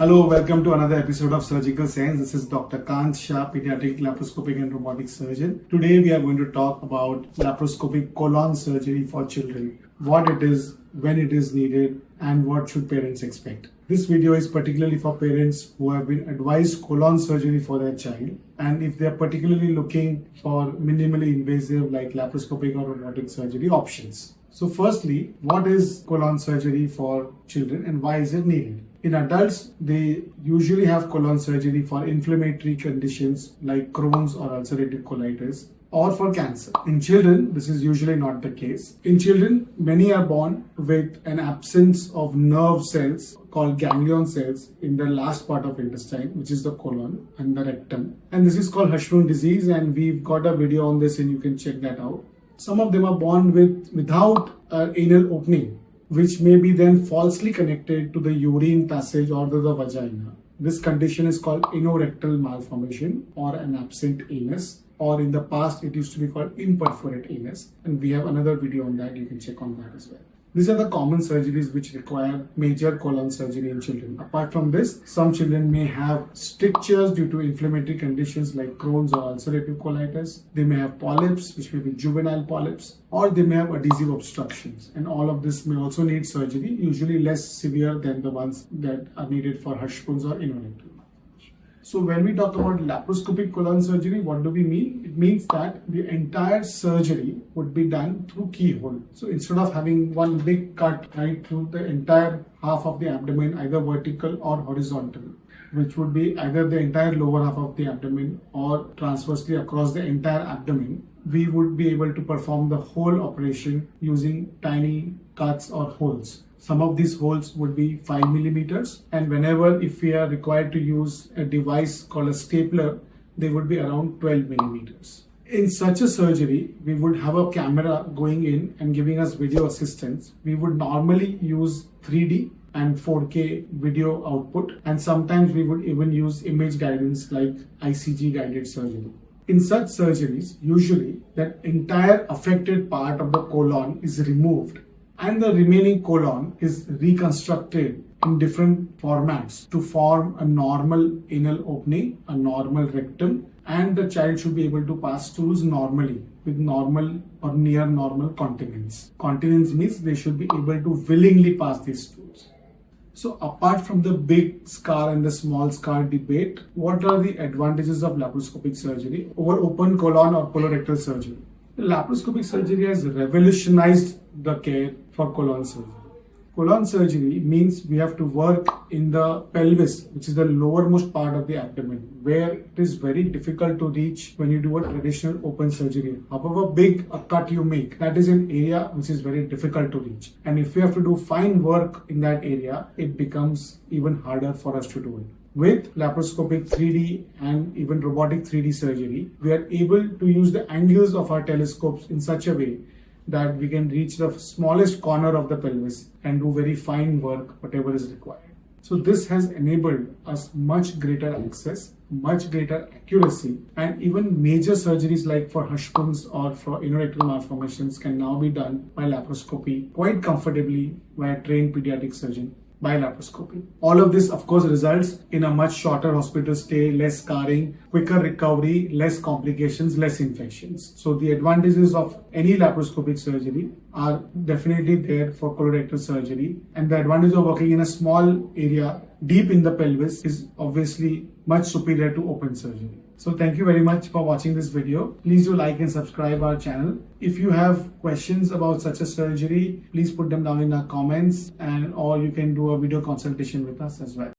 Hello, welcome to another episode of Surgical Science. This is Dr. Kant Shah, Pediatric, Laparoscopic and Robotic Surgeon. Today we are going to talk about laparoscopic colon surgery for children, what it is, when it is needed, and what should parents expect. This video is particularly for parents who have been advised colon surgery for their child, and if they are particularly looking for minimally invasive like laparoscopic or robotic surgery options. So firstly, what is colon surgery for children and why is it needed? In adults, they usually have colon surgery for inflammatory conditions like Crohn's or ulcerative colitis or for cancer. In children, this is usually not the case. In children, many are born with an absence of nerve cells called ganglion cells in the last part of intestine, which is the colon and the rectum. And this is called Hirschsprung disease, and we've got a video on this and you can check that out. Some of them are born without an anal opening, which may be then falsely connected to the urine passage or to the vagina. This condition is called anorectal malformation or an absent anus, or in the past it used to be called imperforate anus, and we have another video on that, you can check on that as well. These are the common surgeries which require major colon surgery in children. Apart from this, some children may have strictures due to inflammatory conditions like Crohn's or ulcerative colitis. They may have polyps, which may be juvenile polyps, or they may have adhesive obstructions. And all of this may also need surgery, usually less severe than the ones that are needed for Hirschsprung's or anorectal. So when we talk about laparoscopic colon surgery, what do we mean? It means that the entire surgery would be done through keyhole. So instead of having one big cut right through the entire half of the abdomen, either vertical or horizontal, which would be either the entire lower half of the abdomen or transversely across the entire abdomen, we would be able to perform the whole operation using tiny cuts or holes. Some of these holes would be 5 millimeters, and whenever if we are required to use a device called a stapler, they would be around 12 millimeters. In such a surgery, we would have a camera going in and giving us video assistance. We would normally use 3D and 4K video output, and sometimes we would even use image guidance like ICG guided surgery. In such surgeries, usually that entire affected part of the colon is removed and the remaining colon is reconstructed in different formats to form a normal anal opening, a normal rectum, and the child should be able to pass stools normally with normal or near normal continence. Continence means they should be able to willingly pass these stools. So apart from the big scar and the small scar debate, what are the advantages of laparoscopic surgery over open colon or colorectal surgery? Laparoscopic surgery has revolutionized the care for colon surgery. Colon surgery means we have to work in the pelvis, which is the lowermost part of the abdomen, where it is very difficult to reach when you do a traditional open surgery. However big a cut you make, that is an area which is very difficult to reach. And if we have to do fine work in that area, it becomes even harder for us to do it. With laparoscopic 3D and even robotic 3D surgery, we are able to use the angles of our telescopes in such a way that we can reach the smallest corner of the pelvis and do very fine work, whatever is required. So this has enabled us much greater access, much greater accuracy, and even major surgeries like for Hirschsprung's or for anorectal malformations can now be done by laparoscopy quite comfortably by a trained pediatric surgeon by laparoscopy. All of this, of course, results in a much shorter hospital stay, less scarring, quicker recovery, less complications, less infections. So the advantages of any laparoscopic surgery are definitely there for colorectal surgery, and the advantage of working in a small area deep in the pelvis is obviously much superior to open surgery. So thank you very much for watching this video. Please do like and subscribe our channel. If you have questions about such a surgery, please put them down in our comments, or you can do a video consultation with us as well.